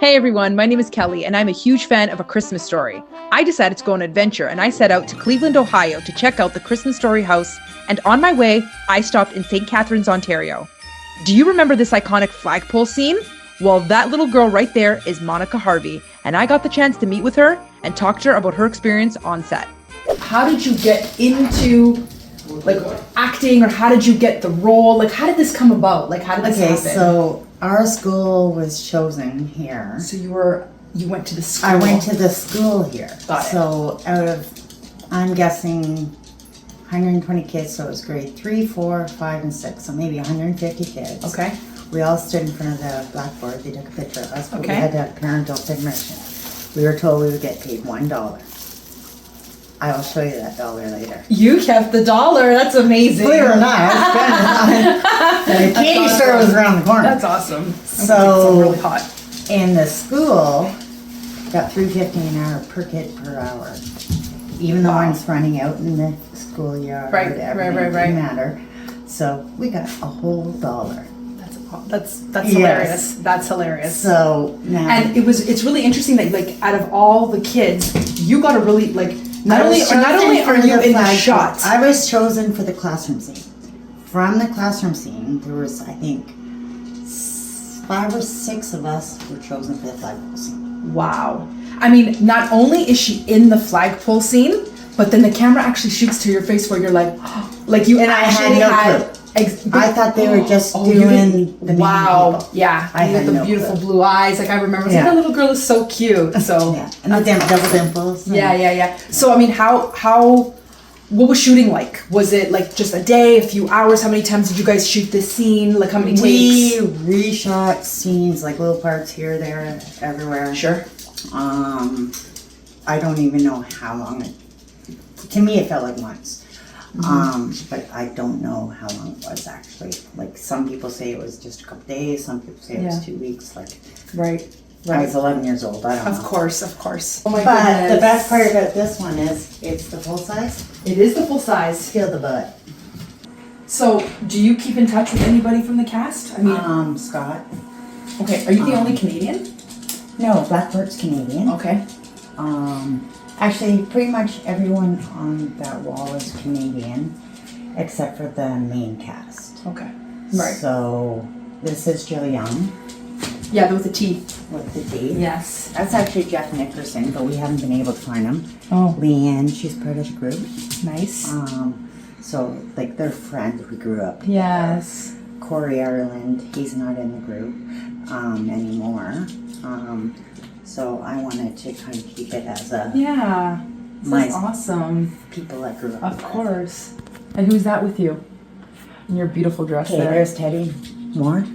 Hey everyone, my name is Kelly and I'm a huge fan of A Christmas Story. I decided to go on an adventure and I set out to Cleveland, Ohio to check out the Christmas Story house, and on my way, I stopped in St Catharines, Ontario. Do you remember this iconic flagpole scene? Well, that little girl right there is Monica Harvey, and I got the chance to meet with her and talk to her about her experience on set. How did you get into acting, or how did you get the role? How did this come about? How did this happen? So our school was chosen here. So you went to the school. I went to the school here. Got it. So out of, I'm guessing 120 kids, so it was grade 3, 4, 5, and 6, so maybe 150 kids. Okay. We all stood in front of the blackboard. They took a picture of us, but we Okay. had to have parental permission. We were told we would get paid $1. I will show you that dollar later. You kept the dollar. That's amazing. Believe it or not, I spent it on. The candy store was around the corner. That's awesome. So It's really hot. in the school, got $3.50 an hour per kid per hour. Even the ones running out in the schoolyard, Right. didn't matter. So we got a whole dollar. That's Yes. hilarious. That's hilarious. So now, And it's really interesting that out of all the kids, you got a really not only are you in the shot. I was chosen for the classroom scene. From the classroom scene, there was, I think, 5 or 6 of us were chosen for the flagpole scene. Wow. I mean, not only is she in the flagpole scene, but then the camera actually shoots to your face where you're you And I actually had no clue. I thought they were just doing the main people. Yeah, I you had had the no beautiful clue. blue eyes. I remember, Yeah. that little girl is so cute. So Yeah, and the double dimples. yeah. So I mean, what was shooting like? Was it just a day, a few hours? How many times did you guys shoot this scene? How many takes? We reshot scenes, little parts here, there, everywhere. Sure. I don't even know how long to me it felt like months. But I don't know how long it was actually. Some people say it was just a couple days, some people say it was 2 weeks. Right. I was 11 years old, I don't know. Of course. Oh my But goodness. the best part about this one is it's the full size. It is the full size. Feel the butt. So, do you keep in touch with anybody from the cast? I mean, Scott. okay. Are you the only Canadian? No, Blackbird's Canadian. Okay. Actually, pretty much everyone on that wall is Canadian, except for the main cast. Okay. Right. So, this is Jill Young Yeah, with the T. with the D. Yes. That's actually Jeff Nickerson, but we haven't been able to find him. Oh, Leanne, she's part of the group. nice. So, they're friends. We grew up together. Yes. Corey Ireland, he's not in the group anymore. So I wanted to kind of keep it as a Yeah. My- That's awesome. people I grew up Of with. course. And who's that with you? In your beautiful dress Okay, there. there's Teddy Moore.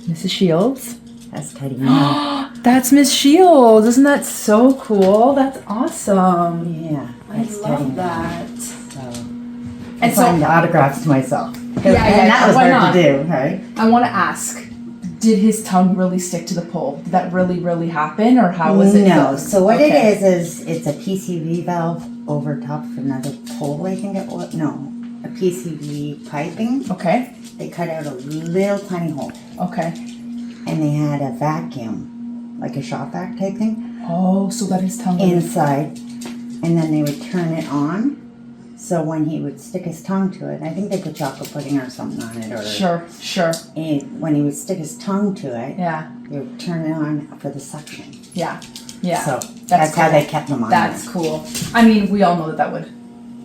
Mrs. Shields. That's Teddy Moore. That's Miss Shields. Isn't that so cool? That's awesome. Yeah, I that's Teddy love Moore. that. So And I so signed autographs to myself. Yeah, and that was why hard not? to do, right? I want to ask, did his tongue really stick to the pole? Did that really happen, or how was it? No, filmed? so what Okay. it is it's a PCV valve over top of another pole, I think it was. No, a PCV piping. Okay. They cut out a little tiny hole. Okay. And they had a vacuum, like a shop vac type thing, Oh, so that his tongue. inside. And then they would turn it on. So when he would stick his tongue to it, I think they put chocolate pudding or something on it. Or Sure. And when he would stick his tongue to it, Yeah. they would turn it on for the suction. Yeah. So that's how cool. they kept them on. That's cool. I mean, we all know that would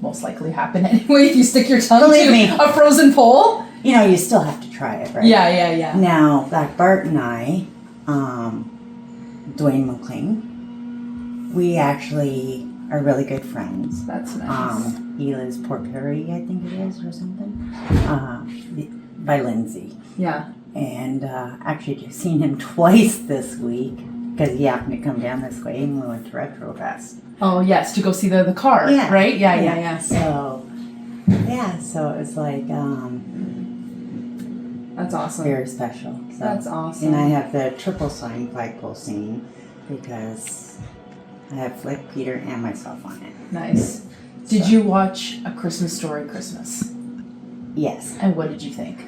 most likely happen anyway if you stick your tongue Believe to me. a frozen pole. You still have to try it, right? Yeah. Now, like Bart and I, Dwayne McLean, we actually are really good friends. That's nice. He lives Port Perry, I think it is, or something, by Lindsay. Yeah. And actually just seen him twice this week because he happened to come down this way and we went to Retrofest. Oh yes, to go see the car. Yeah. Right. Yeah. So it was That's awesome. very special. So. That's awesome. And I have the triple sign flagpole scene because I have Flick, Peter, and myself on it. Nice. Did you watch A Christmas Story Christmas? Yes. And what did you think?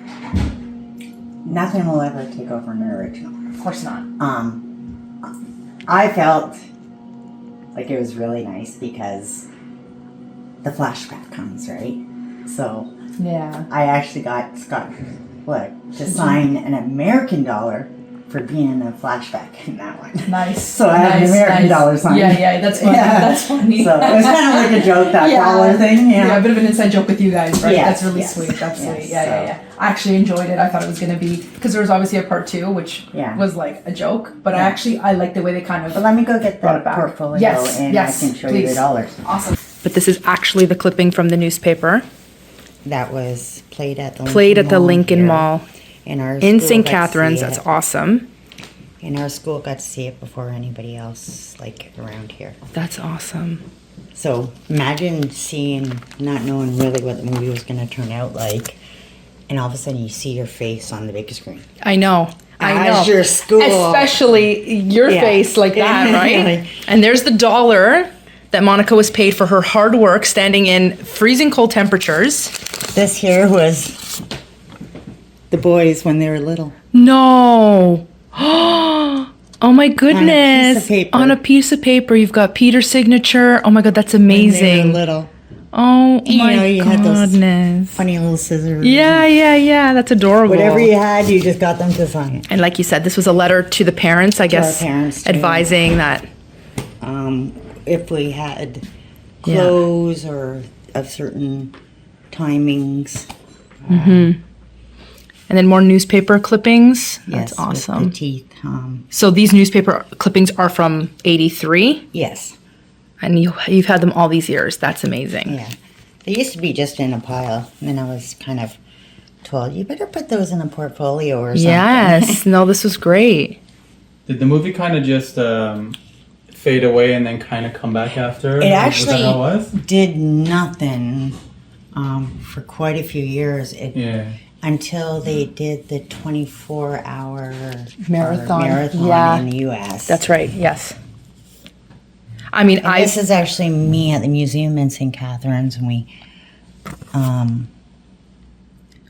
Nothing will ever take over an original. Of course not. I felt like it was really nice because the flashback comes, right? So Yeah. I actually got Scott to sign an American dollar for being in a flashback in that one. Nice. So I have an American dollar sign. Yeah, that's funny. Yeah. That's funny. So it was kind of like a joke, that Yeah. dollar thing. Yeah, a bit of an inside joke with you guys, right? Yes, That's really yes, sweet. That's yes, sweet. Yeah, so- yeah. I actually enjoyed it. I thought it was going to be, because there was obviously a part 2, which Yeah. was like a joke, but Yeah. I like the way they kind of But let me go get brought the it back. portfolio Yes, and yes, I can show you please. the dollars. Awesome. But this is actually the clipping from the newspaper. That was played at the Lincoln here. Mall In our in school St. got to Catharines. see That's it. awesome. In our school got to see it before anybody else, like, around here. That's awesome. So imagine not knowing really what the movie was going to turn out like, and all of a sudden you see your face on the big screen. I know. As your school. Especially your Yeah. face like that, right? And there's the dollar that Monica was paid for her hard work standing in freezing cold temperatures. This here was the boys when they were little. No. Oh my goodness. paper. On a piece of paper, you've got Peter's signature. Oh my God, that's When they amazing. were little. Oh You my know, you had those goodness. funny little scissors. Yeah. That's adorable. Whatever you had, you just got them to sign it. And like you said, this was a letter to the parents, I guess, our parents, too. advising that. If we had Yeah. clothes or of certain timings. And then more newspaper clippings. That's Yes, awesome. With the teeth. So these newspaper clippings are from 83, Yes. and you've had them all these years. That's amazing. Yeah. They used to be just in a pile, and then I was kind of told, you better put those in a portfolio or something. Yes. No, this was great. Did the movie kind of just fade away and then kind of come back after? It Was actually that how it was? did nothing for quite a few years. Yeah. Until they did the 24-hour Marathon. Yeah. in the U.S. That's right. Yes. I mean, And this is actually me at the museum in St. Catharines, and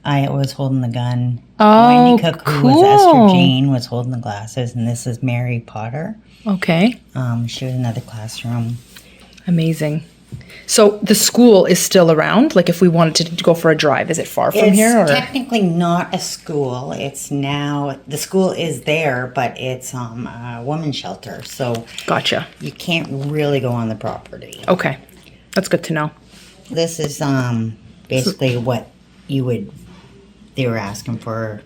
I was holding the gun. Oh, Wendy Cook, who was Esther cool. Jane, was holding the glasses, and this is Mary Potter. Okay. She was in another classroom. Amazing. So the school is still around? Like if we wanted to go for a drive, is it far from It's here? Or? technically not a school. It's now, the school is there, but it's a women's shelter, so Gotcha. you can't really go on the property. Okay. That's good to know. This is basically what they were asking for.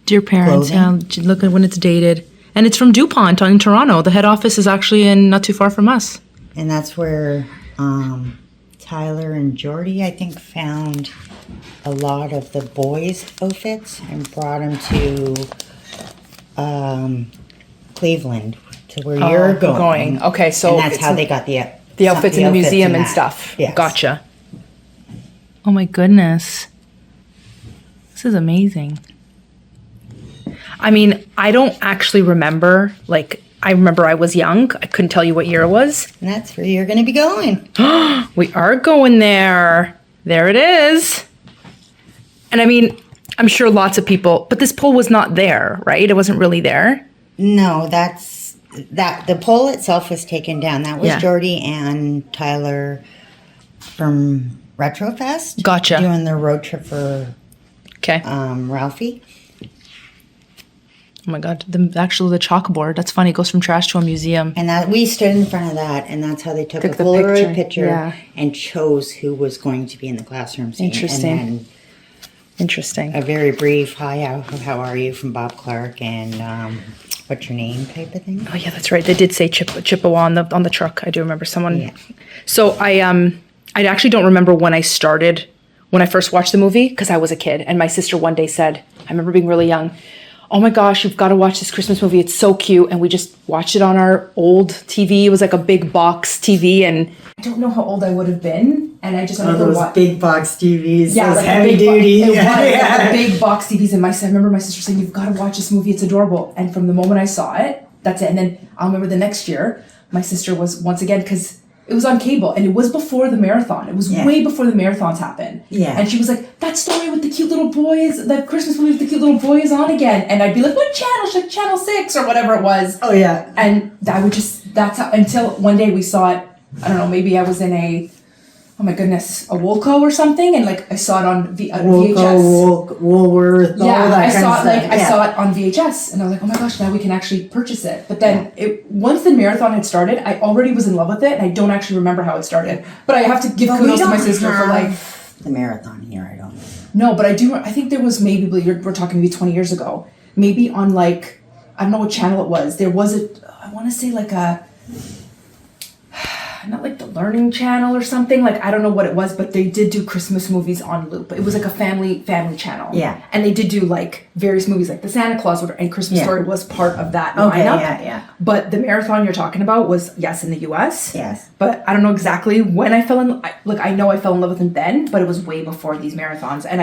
Dear parents, Clothing. look at when it's dated. And it's from DuPont in Toronto. The head office is actually in not too far from us. And that's where Tyler and Jordy, I think, found a lot of the boys' outfits and brought them to Cleveland, to where you're going. Okay, so and that's it's how they got the outfits in the museum and that. stuff. Yes. Gotcha. Oh my goodness. This is amazing. I mean, I don't actually remember, I remember I was young. I couldn't tell you what year it was. And that's where you're going to be going. We are going there. There it is. And I mean, I'm sure lots of people, but this pole was not there, right? It wasn't really there. No, the pole itself was taken down. That was Yeah. Jordy and Tyler from Retrofest. Gotcha. Doing their road trip for Okay. Ralphie. Oh my God. The chalkboard. That's funny. It goes from trash to a museum. And that we stood in front of that, and that's how they took a Took the Polaroid picture, picture yeah. and chose who was going to be in the classroom scene. Interesting. And then Interesting. a very brief, hi, how are you, from Bob Clark, and what's your name type of thing. Oh yeah, that's right. They did say Chippewa on the truck. I do remember someone. Yeah. So I actually don't remember when I first watched the movie, because I was a kid, and my sister one day said, I remember being really young, oh my gosh, you've got to watch this Christmas movie. It's so cute. And we just watched it on our old TV. It was like a big box TV, and I don't know how old I would have been. And I just remember big box TVs, yeah, those like heavy big duty. It was like the big box TVs. And I remember my sister saying, "You've got to watch this movie. It's adorable." And from the moment I saw it, that's it. And then I remember the next year, my sister was once again, because It was on cable, and it was before the marathon. It was way before the marathons happened. Yeah. And she was like, that story with the cute little boys, that Christmas movie with the cute little boy is on again. And I'd be like, what channel? She's like, Channel 6 or whatever it was. Oh, yeah. And that would just, that's how, until one day we saw it, I don't know, maybe I was in a, oh my goodness, a Woolco or something, and like I saw it on VHS. Woolworth, all Yeah, that I kind saw of it like stuff. I saw it on VHS, and I was like, oh my gosh, now we can actually purchase it. But then once the marathon had started, I already was in love with it, and I don't actually remember how it started. But I have to give kudos to my sister for like the marathon here. I don't know. no, but I do. I think there was maybe we're talking maybe 20 years ago, maybe on like I don't know what channel it was. There was I want to say like a. Not like the Learning Channel or something, like I don't know what it was, but they did do Christmas movies on loop. It was like a family channel. Yeah. And they did do like various movies like the Santa Claus and Christmas Story was part of that Okay, lineup. yeah. But the marathon you're talking about was in the US. Yes. But I don't know exactly when I fell in I know I fell in love with it then, but it was way before these marathons, and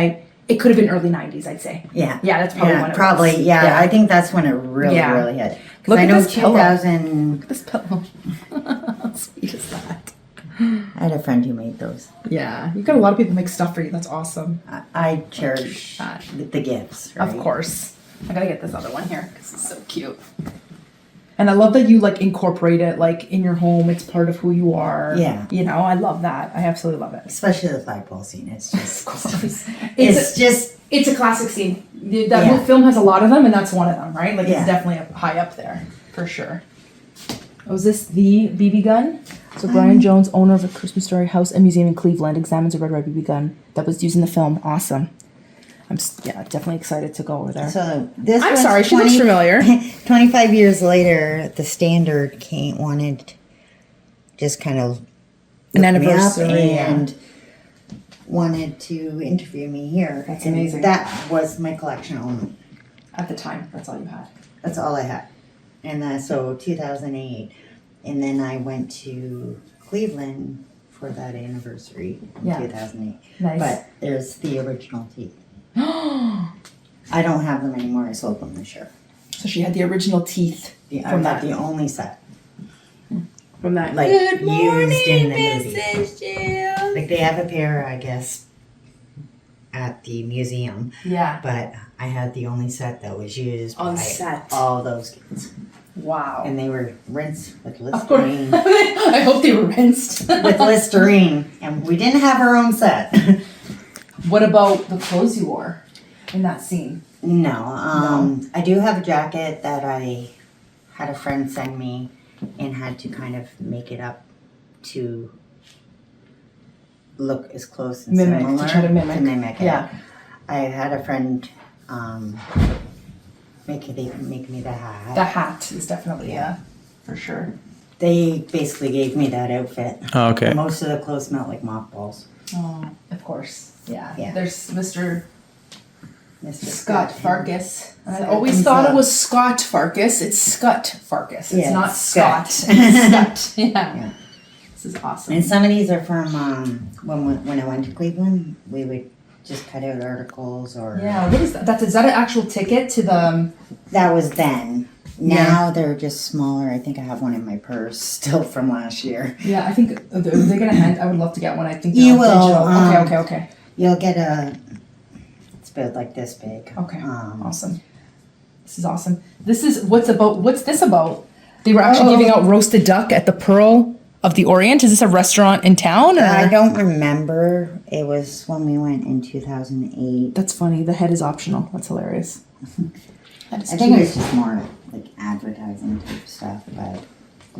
it could have been early 90s, I'd say. Yeah. Yeah, that's probably when it probably, was. yeah. I think that's when it really hit. Look I at know this pillow. 2000. Look at this pillow. How sweet is that? I had a friend who made those. Yeah, you've got a lot of people make stuff for you. That's awesome. I cherish the gifts. Right? Of course. I gotta get this other one here because it's so cute. And I love that you like incorporate it like in your home. It's part of who you are. Yeah. You know, I love that. I absolutely love it. Especially the flagpole scene. It's just. Of course. It's a classic scene. That whole film has a lot of them, and that's one of them, right? Like it's definitely high up there for sure. Oh, is this the BB gun? So Brian Jones, owner of a Christmas Story house and museum in Cleveland, examines a red BB gun that was used in the film. Awesome. I'm definitely excited to go over there. So this. I'm sorry, she looks familiar. 25 years later, the Standard wanted just kind of An look me up anniversary and wanted to interview me here. That's And amazing. That was my collection only. At the time, that's all you had. That's all I had. And so 2008. And then I went to Cleveland for that anniversary in 2008. Nice. But there's the original teeth. I don't have them anymore. I sold them this year. So she had the original teeth From that, the only set. From that. Like Good morning, used in the movie. Mrs. Jill. Like they have a pair, I guess, at the museum. Yeah. But I had the only set that was used On by set. all those kids. Wow. And they were rinsed with Of course. Listerine. I hope they were rinsed. With Listerine. And we didn't have our own set. What about the clothes you wore in that scene? No. I do have a jacket that I had a friend send me and had to kind of make it up to look as close and Mimic, similar. to try to mimic. it. Yeah. I had a friend make me the hat. The hat is definitely, for sure. They basically gave me that outfit. Oh, okay. Most of the clothes smelled like mothballs. Oh, of course. Yeah. Yeah. There's Mr. Mr. Scott Farkas. I Scott always comes thought up. it was Scott Farkas. It's Scott Farkas. It's Yeah, not it's Scott. Scott. It's Scott. Yeah. Yeah. This is awesome. And some of these are from when I went to Cleveland. We would just cut out articles or. Yeah. What is that? Is that an actual ticket to the? That was then. Now they're just smaller. I think I have one in my purse still from last year. Yeah, I think are they gonna hand. I would love to get one. I think You they're will, digital. Okay. You'll get it's about like this big. Okay. Awesome. This is awesome. What's this about? They were actually giving out roasted duck at the Pearl of the Orient. Is this a restaurant in town? Or? I don't remember. It was when we went in 2008. That's funny. The head is optional. That's hilarious. That is I think cute. it was just more like advertising type stuff, but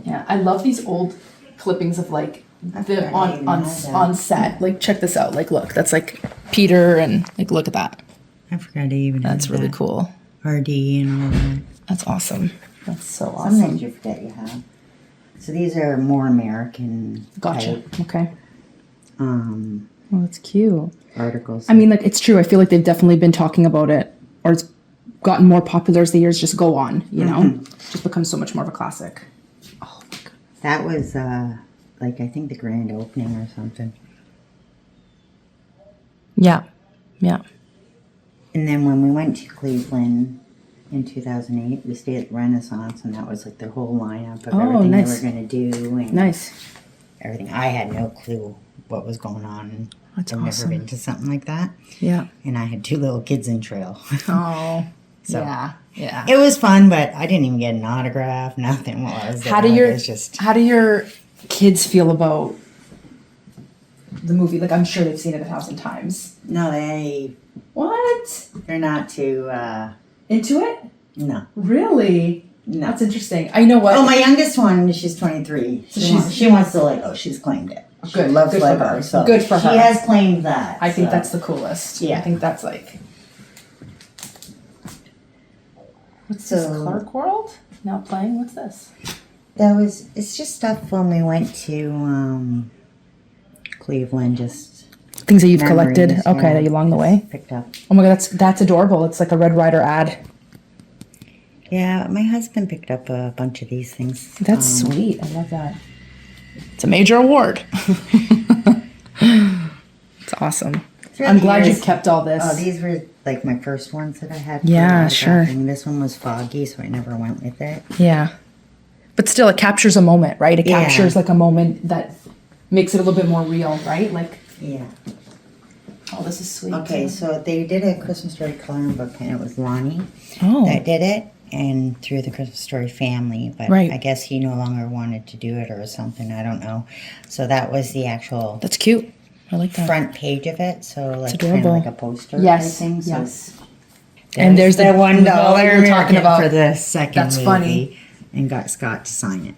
Yeah, I love these old clippings of like the forgot I even had that. on set. Like check this out. Like look, that's like Peter and like look at that. I forgot to even. That's really cool. RD and all that. That's awesome. That's so awesome. Sometimes you forget you have. So these are more American. Gotcha. type, Okay. Oh, that's cute. articles. I mean, like it's true. I feel like they've definitely been talking about it, or it's gotten more popular as the years just go on. You know, just becomes so much more of a classic. Oh my god. That was like I think the grand opening or something. Yeah. Yeah. And then when we went to Cleveland in 2008, we stayed at Renaissance, and that was like their whole lineup of Oh, everything nice. they were going to do and Nice. everything. I had no clue what was going on. That's I've awesome. never been to something like that. Yeah. And I had 2 little kids in trail. Oh. So- yeah. Yeah. It was fun, but I didn't even get an autograph. Nothing was. How do your kids feel about the movie? Like, I'm sure they've seen it 1,000 times. No, What? they're not too, Into it? no. Really? No. That's interesting. I know what. Oh, my youngest one, she's 23. She wants the Lego. She's claimed it. She Good. loves Good for Lego. her. So Good for her. She has claimed that. I think so. that's the coolest. Yeah. I think that's like. What's So- this? Clark World? Now playing? What's this? It's just stuff when we went to Cleveland, just Things that you've memories, collected. Okay, yeah, that you along the way. picked up. Oh my god, that's adorable. It's like a Red Ryder ad. Yeah, my husband picked up a bunch of these things. That's sweet. I love that. It's a major award. It's awesome. throughout I'm the glad years- you've kept all this. Oh, these were like my first ones that I had. for Yeah, sure. autographing. This one was foggy, so I never went with it. Yeah. But still, it captures a moment, right? It Yeah. captures like a moment that makes it a little bit more real, right? Like, Yeah. oh, this is sweet. Okay, so they did a Christmas Story coloring book, and it was Lonnie Oh. that did it, and through the Christmas Story family. But Right. I guess he no longer wanted to do it or something. I don't know. So that was the actual That's cute. I like that. front page of it. So like kind of adorable. like a poster. Yes, type thing. So yes. And there's the $1 we were talking about. for the second That's movie, funny. and got Scott to sign it.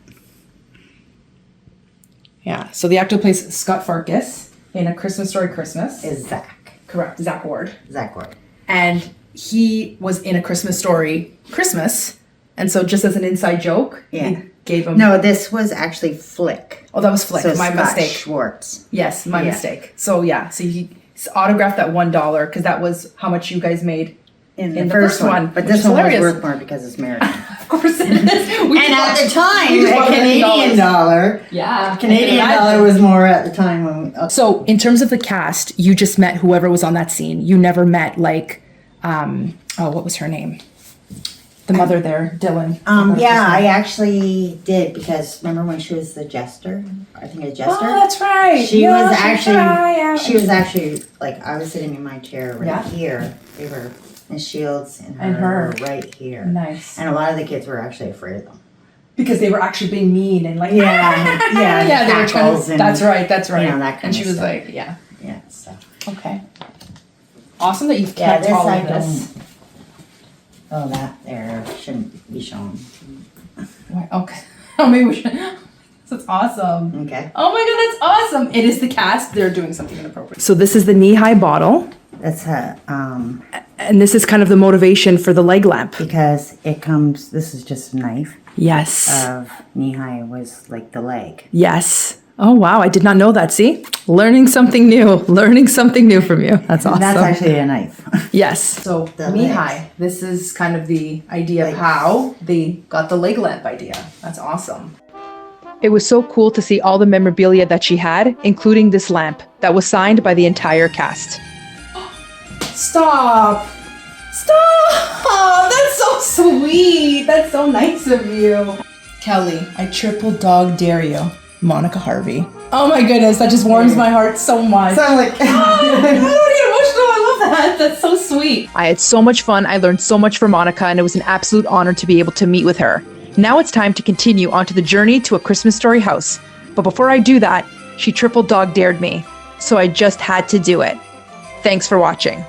Yeah. So the actor who plays Scott Farkas in A Christmas Story Christmas. Is Zach Correct. Zach Ward. Ward. And he was in A Christmas Story Christmas. And so just as an inside joke, Yeah. he gave him. No, this was actually Flick. Oh, that was Flick. So My Scott mistake. Schwartz. Yes, my Yeah. mistake. So yeah, so he autographed that $1 because that was how much you guys made. In the the first first one. one, But which this is one was hilarious. worth more because it's American. Of course it is. We And at just the time, we just a bought Canadian $100. dollar. Yeah. Canadian I can dollar imagine. was more at the time when we. So in terms of the cast, you just met whoever was on that scene. You never met like, what was her name? The mother there, Dylan. Yeah, I actually did because remember when she was the jester? I think a jester. Oh, that's right. She Yeah, was she's actually. right, yeah. She was actually like I was sitting in my chair right Yeah. here. They were and Shields and And her. were right here. Nice. And a lot of the kids were actually afraid of them. Because they were actually being mean and like, Yeah, yeah, yeah, they were trying cackles to, and, that's right, that you know, that kind and she of was stuff. like, yeah, Yeah. So okay. Awesome that you've yeah, kept this all I of this. don't. Oh, that there shouldn't be shown. Why- Okay. Oh, maybe we should. That's awesome. Okay. Oh my god, that's awesome. It is the cast. They're doing something inappropriate. So this is the knee-high bottle. That's a And this is kind of the motivation for the leg lamp. because it comes. This is just a knife. Yes. Of knee high was like the leg. Yes. Oh wow, I did not know that. See? Learning something new. Learning something new from you. That's awesome. That's actually a knife. Yes. So The knee legs. high. This is kind of the idea of Like- how they got the leg lamp idea. That's awesome. It was so cool to see all the memorabilia that she had, including this lamp that was signed by the entire cast. Stop. Stop. That's so sweet. That's so nice of you. Kelly, I triple dog dare you. Monica Harvey. Oh my goodness, that just warms my heart so much. So I'm like, I'm getting emotional. I love that. That's so sweet. I had so much fun. I learned so much from Monica, and it was an absolute honor to be able to meet with her. Now it's time to continue onto the journey to A Christmas Story house. But before I do that, she triple dog dared me. So I just had to do it. Thanks for watching.